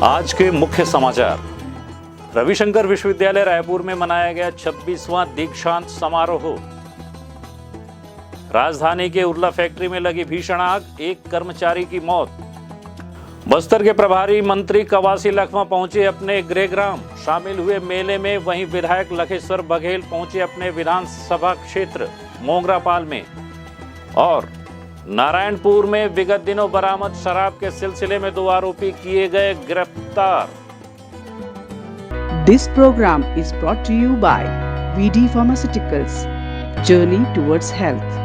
आज के मुख्य समाचार। रविशंकर विश्वविद्यालय रायपुर में मनाया गया 26वां दीक्षांत समारोह। राजधानी के उर्ला फैक्ट्री में लगी भीषण आग, एक कर्मचारी की मौत। बस्तर के प्रभारी मंत्री कवासी लखमा पहुंचे अपने गृहग्राम, शामिल हुए मेले में। वहीं विधायक लखेश्वर बघेल पहुंचे अपने विधानसभा क्षेत्र मोंगरापाल में। और नारायणपुर में विगत दिनों बरामद शराब के सिलसिले में 2 आरोपी किए गए गिरफ्तार। This program is brought to you by VD Pharmaceuticals, Journey towards Health।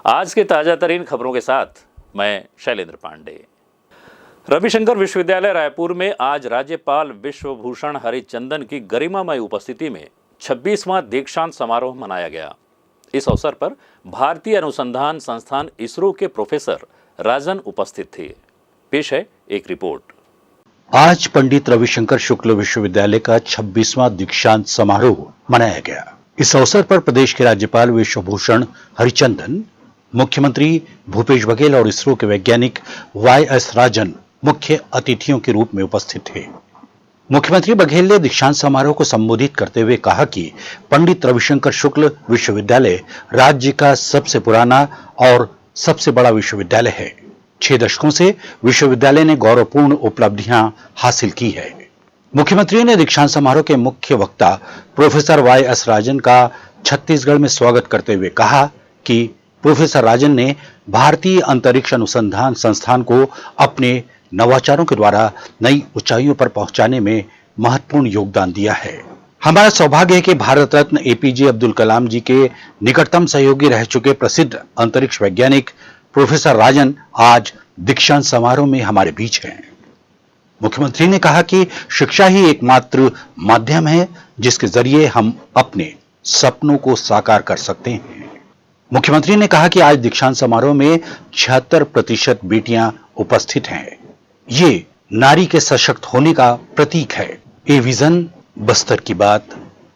आज के ताजा तरीन खबरों के साथ मैं शैलेंद्र पांडे। रविशंकर विश्वविद्यालय रायपुर में आज राज्यपाल विश्वभूषण हरिचंदन की गरिमामय उपस्थिति में 26वां दीक्षांत समारोह मनाया गया। इस अवसर पर भारतीय अनुसंधान संस्थान इसरो के प्रोफेसर राजन उपस्थित थे। पेश है एक रिपोर्ट। आज पंडित रविशंकर शुक्ल विश्वविद्यालय का 26वां दीक्षांत समारोह मनाया गया। इस अवसर पर प्रदेश के राज्यपाल विश्वभूषण हरिचंदन, मुख्यमंत्री भूपेश बघेल और इसरो के वैज्ञानिक YS राजन मुख्य अतिथियों के रूप में उपस्थित थे। मुख्यमंत्री बघेल ने दीक्षांत समारोह को संबोधित करते हुए कहा कि पंडित रविशंकर शुक्ल विश्वविद्यालय राज्य का सबसे पुराना और सबसे बड़ा विश्वविद्यालय है। 6 दशकों से विश्वविद्यालय ने गौरवपूर्ण उपलब्धियां हासिल की है। मुख्यमंत्री ने दीक्षांत समारोह के मुख्य वक्ता प्रोफेसर YS राजन का छत्तीसगढ़ में स्वागत करते हुए कहा कि प्रोफेसर राजन ने भारतीय अंतरिक्ष अनुसंधान संस्थान को अपने नवाचारों के द्वारा नई ऊंचाइयों पर पहुंचाने में महत्वपूर्ण योगदान दिया है। हमारा सौभाग्य है कि भारत रत्न APJ अब्दुल कलाम जी के निकटतम सहयोगी रह चुके प्रसिद्ध अंतरिक्ष वैज्ञानिक प्रोफेसर राजन आज दीक्षांत समारोह में हमारे बीच हैं। मुख्यमंत्री ने कहा कि शिक्षा ही एकमात्र माध्यम है जिसके जरिए हम अपने सपनों को साकार कर सकते हैं। मुख्यमंत्री ने कहा कि आज दीक्षांत समारोह में 76% बेटियां उपस्थित हैं। ये नारी के सशक्त होने का प्रतीक है। ए विजन, बस्तर की बात,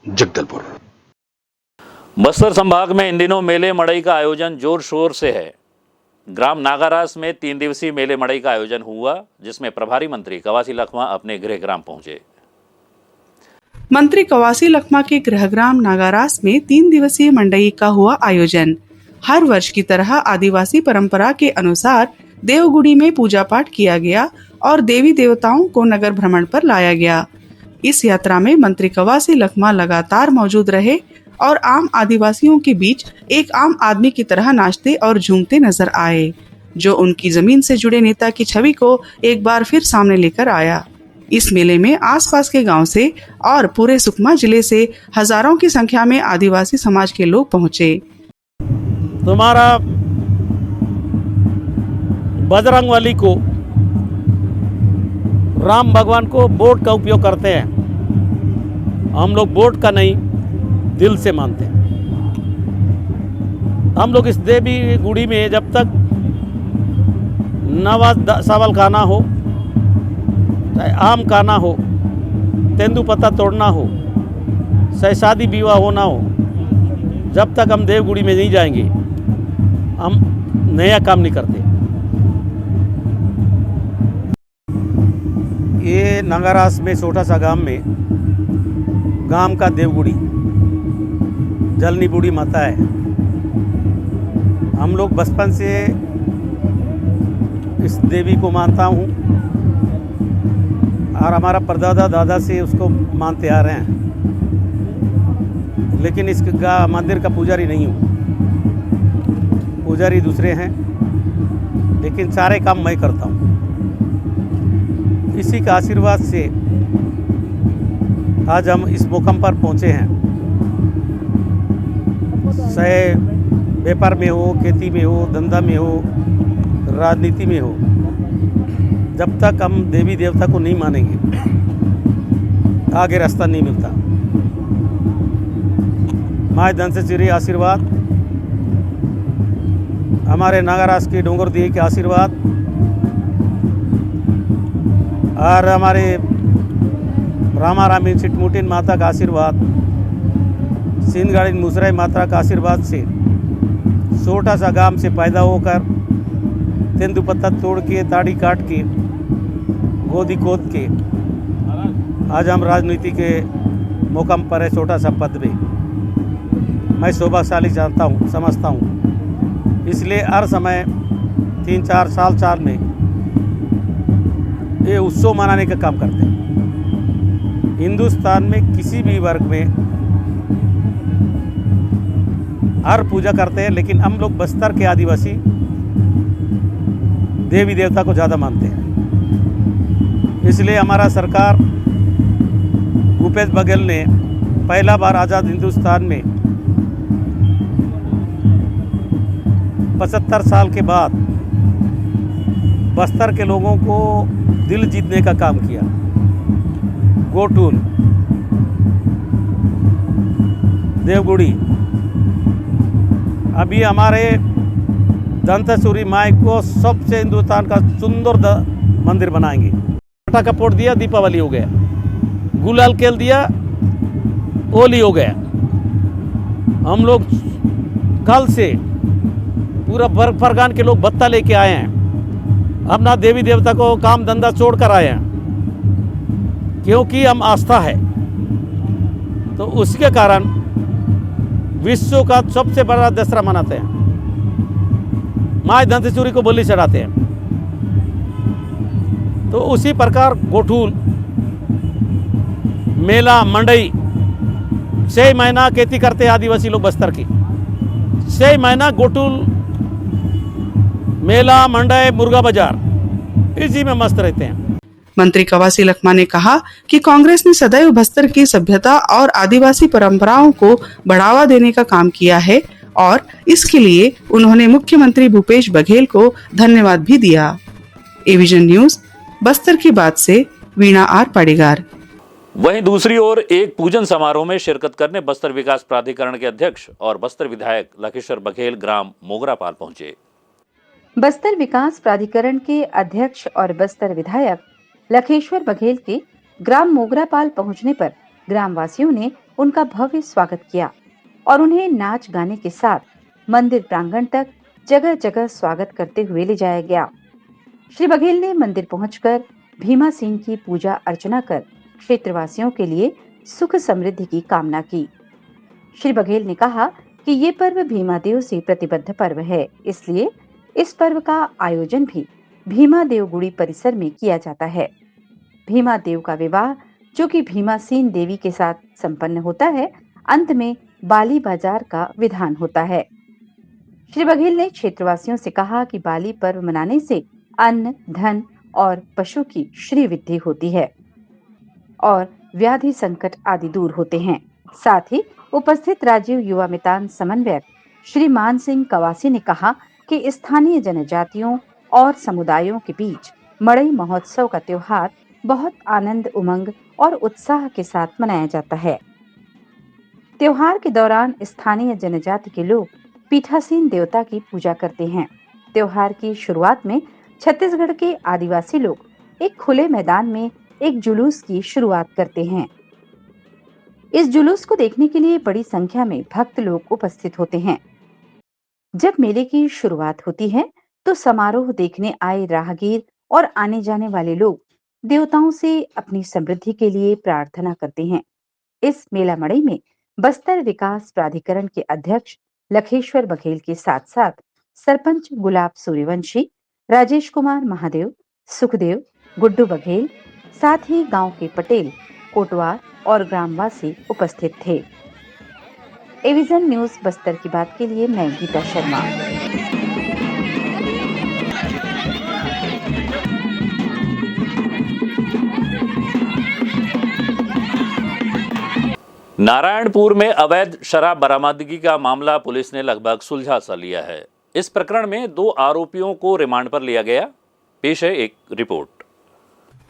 जगदलपुर। बस्तर संभाग में इन दिनों मेले मड़ई का आयोजन जोर शोर से है। ग्राम नागारास में 3 दिवसीय मेले मड़ई का आयोजन हुआ, जिसमें प्रभारी मंत्री कवासी लखमा अपने गृहग्राम पहुंचे। मंत्री कवासी लखमा के गृहग्राम नागारास में 3 दिवसीय मंडई का हुआ आयोजन। हर वर्ष की तरह आदिवासी परंपरा के अनुसार देवगुड़ी में पूजा पाठ किया गया और देवी देवताओं को नगर भ्रमण पर लाया गया। इस यात्रा में मंत्री कवासी लखमा लगातार मौजूद रहे और आम आदिवासियों के बीच एक आम आदमी की तरह नाचते और झूमते नजर आए, जो उनकी जमीन से जुड़े नेता की छवि को एक बार फिर सामने लेकर आया। इस मेले में आसपास के गांव से और पूरे सुकमा जिले से हजारों की संख्या में आदिवासी समाज के लोग पहुंचे। तुम्हारा बजरंगबली को, राम भगवान को बोट का उपयोग करते हैं। हम लोग बोट का नहीं, दिल से मानते हैं। हम लोग इस देवी गुड़ी में जब तक नवा सावल खाना हो, चाहे आम खाना हो, तेंदुपत्ता तोड़ना हो, चाहे शादी विवाह होना हो, जब तक हम देवगुड़ी में नहीं जाएंगे हम नया काम नहीं करते। ये नागारास में छोटा सा गांव में गांव का देवगुड़ी जलनी बूढ़ी माता है। हम लोग बचपन से इस देवी को मानता हूँ और हमारा परदादा दादा से उसको मानते आ रहे हैं, लेकिन इस मंदिर का पुजारी नहीं हूँ। पुजारी दूसरे हैं, लेकिन सारे काम मैं करता हूँ। इसी का आशीर्वाद से आज हम इस मुकाम पर पहुँचे हैं। चाहे व्यापार में हो, खेती में हो, धंधा में हो, राजनीति में हो, जब तक हम देवी देवता को नहीं मानेंगे आगे रास्ता नहीं मिलता। माय धन से चिरे आशीर्वाद, हमारे नागारास के डोंगर दिए के आशीर्वाद और हमारे रामारामी चिटमुटिन माता का आशीर्वाद, सिंधगाड़ी मुसराई माता का आशीर्वाद से छोटा सा गांव से पैदा होकर तेंदुपत्ता तोड़ के, ताड़ी काट के गोदी खोद के आज हम राजनीति के मुकाम पर है, छोटा सा पद में। मैं सौभाग्यशाली जानता हूँ, समझता हूँ। इसलिए हर समय 3-4 साल में ये उत्सव मनाने का काम करते हैं। हिंदुस्तान में किसी भी वर्ग में हर पूजा करते हैं, लेकिन हम लोग बस्तर के आदिवासी देवी देवता को ज़्यादा मानते हैं। इसलिए हमारा सरकार भूपेश बघेल ने पहला बार आज़ाद हिंदुस्तान में 75 साल के बाद बस्तर के लोगों को दिल जीतने का काम किया। गोटूल, देवगुड़ी, अभी हमारे दंतेश्वरी माई को सबसे हिंदुस्तान का सुंदर मंदिर बनाएंगे। पटाखा फोड़ दिया, दीपावली हो गया। गुलाल खेल दिया, होली हो गया। हम लोग कल से पूरा बर्फ फरगान के लोग भत्ता लेके आए हैं। अपना देवी देवता को काम धंधा छोड़ कर आए हैं, क्योंकि हम आस्था है। तो उसके कारण विश्व का सबसे बड़ा दशहरा मनाते हैं। माँ दंतेश्वरी को बलि चढ़ाते हैं। तो उसी प्रकार गोठूल मेला मंडई 6 महीना खेती करते हैं आदिवासी लोग बस्तर की। 6 महीना गोठूल मेला मंडई मुर्गा बाजार इसी में मस्त रहते हैं। मंत्री कवासी लखमा ने कहा कि कांग्रेस ने सदैव बस्तर की सभ्यता और आदिवासी परंपराओं को बढ़ावा देने का काम किया है और इसके लिए उन्होंने मुख्यमंत्री भूपेश बघेल को धन्यवाद भी दिया। एविजन न्यूज बस्तर की बात से वीणा आर पाड़ेगार। वहीं दूसरी ओर एक पूजन समारोह में शिरकत करने बस्तर विकास प्राधिकरण के अध्यक्ष और बस्तर विधायक लखेश्वर बघेल ग्राम मोगरापाल पहुंचे। बस्तर विकास प्राधिकरण के अध्यक्ष और बस्तर विधायक लखेश्वर बघेल के ग्राम मोगरापाल पहुंचने पर ग्रामवासियों ने उनका भव्य स्वागत किया और उन्हें नाच गाने के साथ मंदिर प्रांगण तक जगह जगह स्वागत करते हुए ले जाया गया। श्री बघेल ने मंदिर पहुंचकर भीमा सिंह की पूजा अर्चना कर क्षेत्रवासियों के लिए सुख समृद्धि की कामना की। श्री बघेल ने कहा कि ये पर्व भीमा देव से प्रतिबद्ध पर्व है, इसलिए इस पर्व का आयोजन भी भीमा देवगुड़ी परिसर में किया जाता है। भीमा देव का विवाह जो कि भीमासीन देवी के साथ संपन्न होता है, अंत में बाली बाजार का विधान होता है। श्री बघेल ने क्षेत्रवासियों से कहा कि बाली पर्व मनाने से अन्न, धन और पशु की श्री वृद्धि होती है और व्याधि संकट आदि दूर होते हैं। साथ ही उपस्थित राजीव युवा मितान समन्वयक श्री मान सिंह कवासी ने कहा कि स्थानीय जनजातियों और समुदायों के बीच मड़ई महोत्सव का त्योहार बहुत आनंद, उमंग और उत्साह के साथ मनाया जाता है। त्योहार के दौरान स्थानीय जनजाति के लोग पीठासीन देवता की पूजा करते हैं। त्योहार की शुरुआत में छत्तीसगढ़ के आदिवासी लोग एक खुले मैदान में एक जुलूस की शुरुआत करते हैं। इस जुलूस को देखने के लिए बड़ी संख्या में भक्त लोग उपस्थित होते हैं। जब मेले की शुरुआत होती है तो समारोह देखने आए राहगीर और आने जाने वाले लोग देवताओं से अपनी समृद्धि के लिए प्रार्थना करते हैं। इस मेला मड़ई में बस्तर विकास प्राधिकरण के अध्यक्ष लखेश्वर बघेल के साथ साथ सरपंच गुलाब सूर्यवंशी, राजेश कुमार महादेव, सुखदेव, गुड्डू बघेल, साथ ही गांव के पटेल, कोटवार और ग्रामवासी उपस्थित थे। एविजन न्यूज बस्तर की बात के लिए मैं गीता शर्मा। नारायणपुर में अवैध शराब बरामदगी का मामला पुलिस ने लगभग सुलझा सा लिया है। इस प्रकरण में 2 आरोपियों को रिमांड पर लिया गया। पेश है एक रिपोर्ट।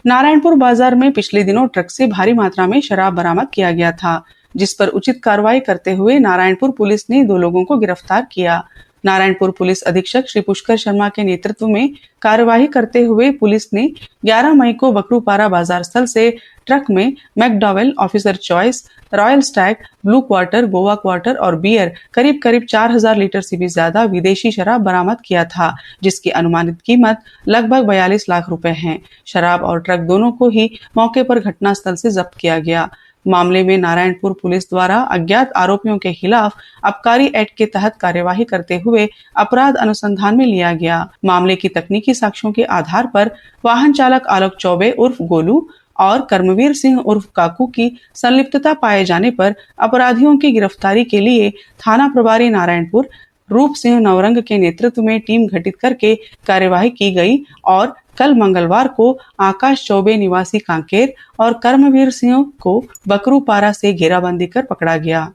नारायणपुर बाजार में पिछले दिनों ट्रक से भारी मात्रा में शराब बरामद किया गया था, जिस पर उचित कार्रवाई करते हुए नारायणपुर पुलिस ने 2 लोगों को गिरफ्तार किया। नारायणपुर पुलिस अधीक्षक श्री पुष्कर शर्मा के नेतृत्व में कार्यवाही करते हुए पुलिस ने 11 मई को बकरूपारा बाजार स्थल से ट्रक में McDowell, officer choice, royal Stag, blue quarter, Goa quarter और बियर करीब 4000 लीटर से भी ज्यादा विदेशी शराब बरामद किया था, जिसकी अनुमानित कीमत लगभग 42 लाख रुपए है। शराब और ट्रक दोनों को ही मौके पर घटनास्थल से जब्त किया गया। मामले में नारायणपुर पुलिस द्वारा अज्ञात आरोपियों के खिलाफ आबकारी एक्ट के तहत कार्यवाही करते हुए अपराध अनुसंधान में लिया गया। मामले की तकनीकी साक्ष्यों के आधार पर वाहन चालक आलोक चौबे उर्फ गोलू और कर्मवीर सिंह उर्फ काकू की संलिप्तता पाए जाने पर अपराधियों की गिरफ्तारी के लिए थाना प्रभारी नारायणपुर रूप सिंह नवरंग के नेतृत्व में टीम गठित करके कार्यवाही की गई और कल मंगलवार को आकाश चौबे निवासी कांकेर और कर्मवीर सिंह को बकरूपारा से घेराबंदी कर पकड़ा गया।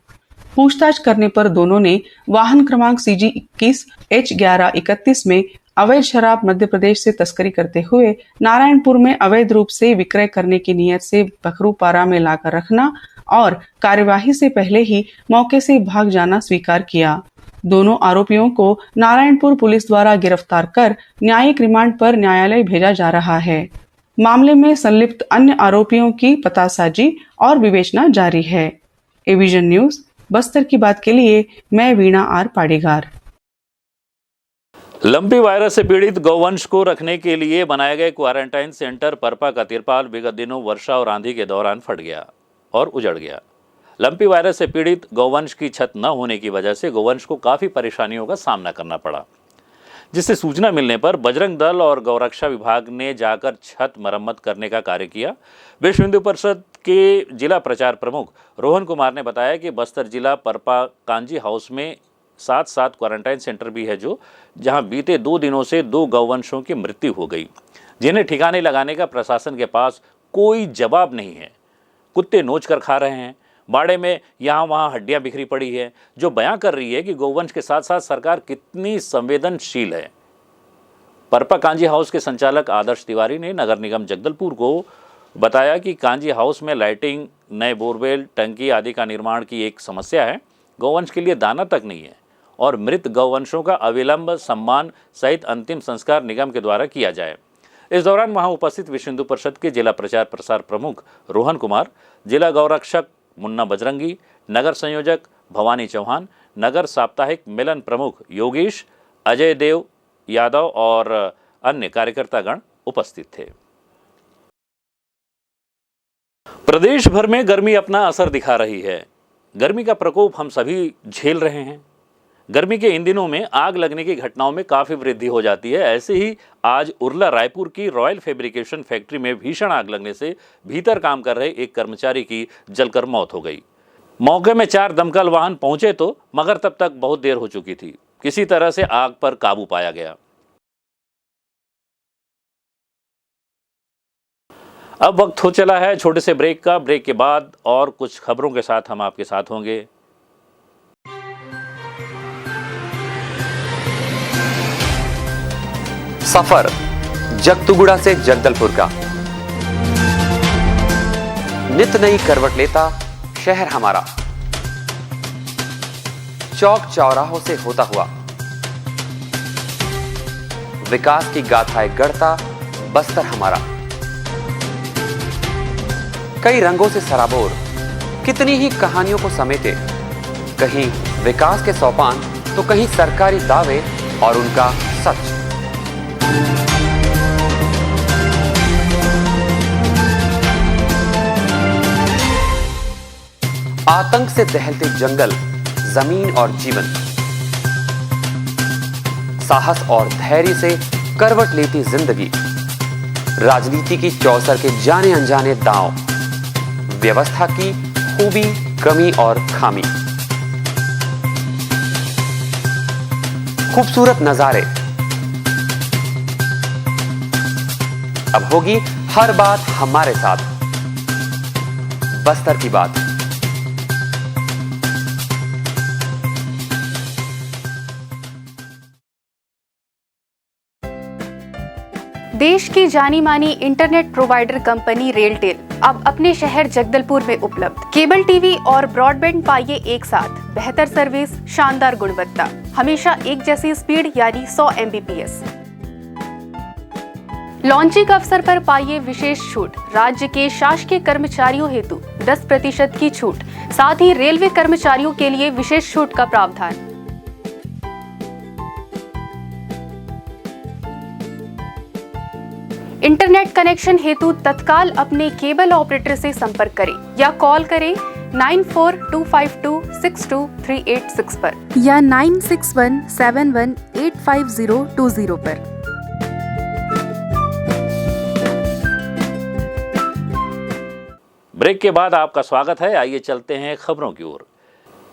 पूछताछ करने पर दोनों ने वाहन क्रमांक CG 21H1131 में अवैध शराब मध्य प्रदेश से तस्करी करते हुए नारायणपुर में अवैध रूप से विक्रय करने की नियत से बकरूपारा में लाकर रखना और कार्यवाही से पहले ही मौके से भाग जाना स्वीकार किया। दोनों आरोपियों को नारायणपुर पुलिस द्वारा गिरफ्तार कर न्यायिक रिमांड पर न्यायालय भेजा जा रहा है। मामले में संलिप्त अन्य आरोपियों की पतासाजी और विवेचना जारी है। एविजन न्यूज बस्तर की बात के लिए मैं वीणा आर पाड़ीगार। लंपी वायरस से पीड़ित गौवंश को रखने के लिए बनाए गए क्वारंटाइन सेंटर परपा का तिरपाल विगत दिनों वर्षा और आंधी के दौरान फट गया और उजड़ गया। लंपी वायरस से पीड़ित गौवंश की छत न होने की वजह से गौवंश को काफ़ी परेशानियों का सामना करना पड़ा, जिससे सूचना मिलने पर बजरंग दल और गौरक्षा विभाग ने जाकर छत मरम्मत करने का कार्य किया। विश्व हिंदू परिषद के जिला प्रचार प्रमुख रोहन कुमार ने बताया कि बस्तर जिला परपा कांजी हाउस में 7 क्वारंटाइन सेंटर भी है, जहां बीते 2 दिनों से 2 गौवंशों की मृत्यु हो गई, जिन्हें ठिकाने लगाने का प्रशासन के पास कोई जवाब नहीं है। कुत्ते नोच कर खा रहे हैं, बाड़े में यहाँ वहाँ हड्डियाँ बिखरी पड़ी है, जो बयां कर रही है कि गौवंश के साथ साथ सरकार कितनी संवेदनशील है। परपा कांजी हाउस के संचालक आदर्श तिवारी ने नगर निगम जगदलपुर को बताया कि कांजी हाउस में लाइटिंग, नए बोरवेल, टंकी आदि का निर्माण की एक समस्या है। गौवंश के लिए दाना तक नहीं है और मृत गौवंशों का अविलंब सम्मान सहित अंतिम संस्कार निगम के द्वारा किया जाए। इस दौरान वहां उपस्थित विश्व हिंदू परिषद के जिला प्रचार प्रसार प्रमुख रोहन कुमार, जिला गौरक्षक मुन्ना बजरंगी, नगर संयोजक भवानी चौहान, नगर साप्ताहिक मिलन प्रमुख योगेश, अजय देव यादव और अन्य कार्यकर्तागण उपस्थित थे। प्रदेश भर में गर्मी अपना असर दिखा रही है। गर्मी का प्रकोप हम सभी झेल रहे हैं। गर्मी के इन दिनों में आग लगने की घटनाओं में काफ़ी वृद्धि हो जाती है। ऐसे ही आज उर्ला रायपुर की रॉयल फैब्रिकेशन फैक्ट्री में भीषण आग लगने से भीतर काम कर रहे एक कर्मचारी की जलकर मौत हो गई। मौके में 4 दमकल वाहन पहुंचे तो मगर तब तक बहुत देर हो चुकी थी। किसी तरह से आग पर काबू पाया गया। अब वक्त हो चला है छोटे से ब्रेक का। ब्रेक के बाद और कुछ खबरों के साथ हम आपके साथ होंगे। सफर जगतुगुड़ा से जगदलपुर का, नित नई करवट लेता शहर हमारा, चौक चौराहों से होता हुआ विकास की गाथाएं गढ़ता बस्तर हमारा। कई रंगों से सराबोर कितनी ही कहानियों को समेटे, कहीं विकास के सोपान तो कहीं सरकारी दावे और उनका सच। आतंक से दहलते जंगल, जमीन और जीवन, साहस और धैर्य से करवट लेती जिंदगी, राजनीति की चौसर के जाने अनजाने दांव, व्यवस्था की खूबी, कमी और खामी, खूबसूरत नजारे। अब होगी हर बात हमारे साथ, बस्तर की बात। देश की जानी मानी इंटरनेट प्रोवाइडर कंपनी रेलटेल अब अपने शहर जगदलपुर में उपलब्ध। केबल टीवी और ब्रॉडबैंड पाइए एक साथ, बेहतर सर्विस, शानदार गुणवत्ता, हमेशा एक जैसी स्पीड यानी 100 Mbps। लॉन्चिंग अवसर पर पाइए विशेष छूट। राज्य के शासकीय कर्मचारियों हेतु 10% की छूट, साथ ही रेलवे कर्मचारियों के लिए विशेष छूट का प्रावधान। इंटरनेट कनेक्शन हेतु तत्काल अपने केबल ऑपरेटर से संपर्क करें या कॉल करें 9425262386 पर या 9617185020 पर। ब्रेक के बाद आपका स्वागत है। आइए चलते हैं खबरों की ओर।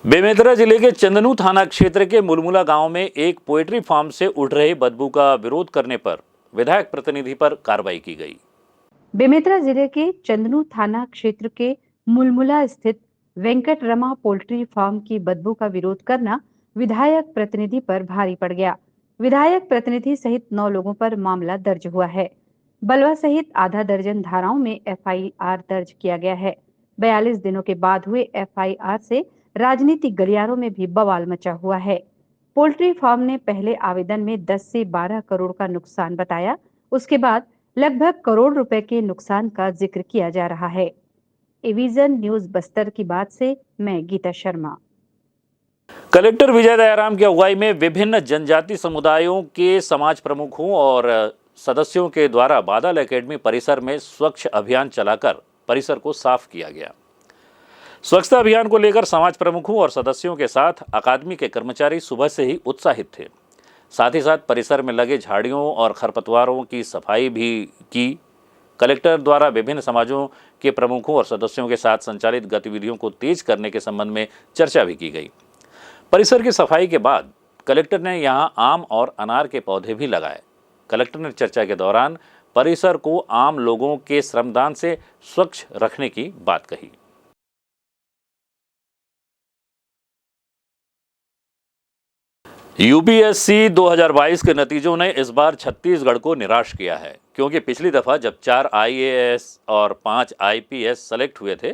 बेमेतरा जिले के चंदनू थाना क्षेत्र के मुलमुला गांव में एक पोएट्री फार्म से उठ रहे बदबू का विरोध करने पर विधायक प्रतिनिधि पर कार्रवाई की गई। बेमेतरा जिले के चंदनू थाना क्षेत्र के मुलमुला स्थित वेंकटरमा पोल्ट्री फार्म की बदबू का विरोध करना विधायक प्रतिनिधि पर भारी पड़ गया। विधायक प्रतिनिधि सहित 9 लोगों पर मामला दर्ज हुआ है। बलवा सहित आधा दर्जन धाराओं में एफआईआर दर्ज किया गया है। 42 दिनों के बाद हुए एफआईआर से राजनीतिक गलियारों में भी बवाल मचा हुआ है। पोल्ट्री फार्म ने पहले आवेदन में 10 से 12 करोड़ का नुकसान बताया। उसके बाद लगभग करोड़ रुपए के नुकसान का जिक्र किया जा रहा है। एविजन न्यूज बस्तर की बात से मैं गीता शर्मा। कलेक्टर विजय दयाराम की अगुवाई में विभिन्न जनजाति समुदायों के समाज प्रमुखों और सदस्यों के द्वारा बादल एकेडमी परिसर में स्वच्छ अभियान चलाकर परिसर को साफ किया गया। स्वच्छता अभियान को लेकर समाज प्रमुखों और सदस्यों के साथ अकादमी के कर्मचारी सुबह से ही उत्साहित थे। साथ ही साथ परिसर में लगे झाड़ियों और खरपतवारों की सफाई भी की। कलेक्टर द्वारा विभिन्न समाजों के प्रमुखों और सदस्यों के साथ संचालित गतिविधियों को तेज करने के संबंध में चर्चा भी की गई। परिसर की सफाई के बाद कलेक्टर ने यहां आम और अनार के पौधे भी लगाए। कलेक्टर ने चर्चा के दौरान परिसर को आम लोगों के श्रमदान से स्वच्छ रखने की बात कही। यूपीएससी 2022 के नतीजों ने इस बार छत्तीसगढ़ को निराश किया है, क्योंकि पिछली दफा जब 4 आईएएस और 5 आईपीएस सेलेक्ट हुए थे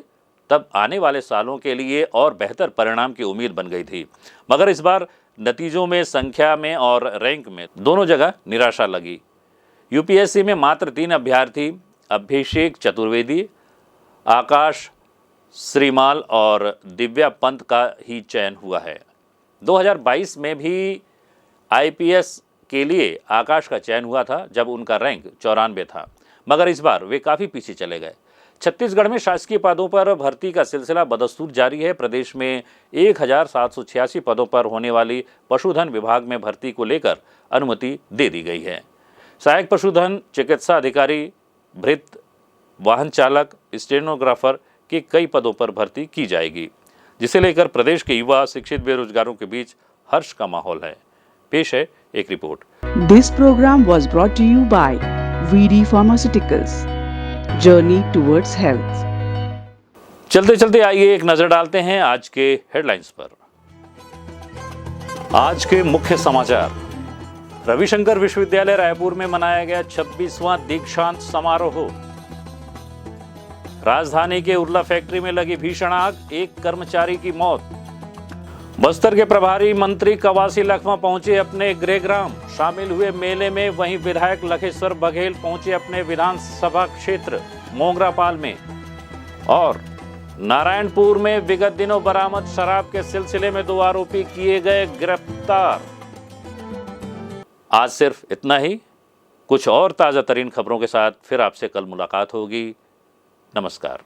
तब आने वाले सालों के लिए और बेहतर परिणाम की उम्मीद बन गई थी। मगर इस बार नतीजों में, संख्या में और रैंक में दोनों जगह निराशा लगी। यूपीएससी में मात्र 3 अभ्यर्थी अभिषेक चतुर्वेदी, आकाश श्रीमाल और दिव्या पंत का ही चयन हुआ है। 2022 में भी आईपीएस के लिए आकाश का चयन हुआ था जब उनका रैंक 94 था, मगर इस बार वे काफ़ी पीछे चले गए। छत्तीसगढ़ में शासकीय पदों पर भर्ती का सिलसिला बदस्तूर जारी है। प्रदेश में 1786 पदों पर होने वाली पशुधन विभाग में भर्ती को लेकर अनुमति दे दी गई है। सहायक पशुधन चिकित्सा अधिकारी, भृत, वाहन चालक, स्टेनोग्राफर के कई पदों पर भर्ती की जाएगी, जिसे लेकर प्रदेश के युवा शिक्षित बेरोजगारों के बीच हर्ष का माहौल है। पेश है एक report. This program was brought to you by VD Pharmaceuticals. Journey towards health. चलते चलते आइए एक नजर डालते हैं आज के हेडलाइंस पर। आज के मुख्य समाचार। रविशंकर विश्वविद्यालय रायपुर में मनाया गया 26वां दीक्षांत समारोह। राजधानी के उर्ला फैक्ट्री में लगी भीषण आग, 1 कर्मचारी की मौत। बस्तर के प्रभारी मंत्री कवासी लखमा पहुंचे अपने गृहग्राम, शामिल हुए मेले में। वहीं विधायक लखेश्वर बघेल पहुंचे अपने विधानसभा क्षेत्र मोगरापाल में। और नारायणपुर में विगत दिनों बरामद शराब के सिलसिले में 2 आरोपी किए गए गिरफ्तार। आज सिर्फ इतना ही। कुछ और ताजा तरीन खबरों के साथ फिर आपसे कल मुलाकात होगी। नमस्कार।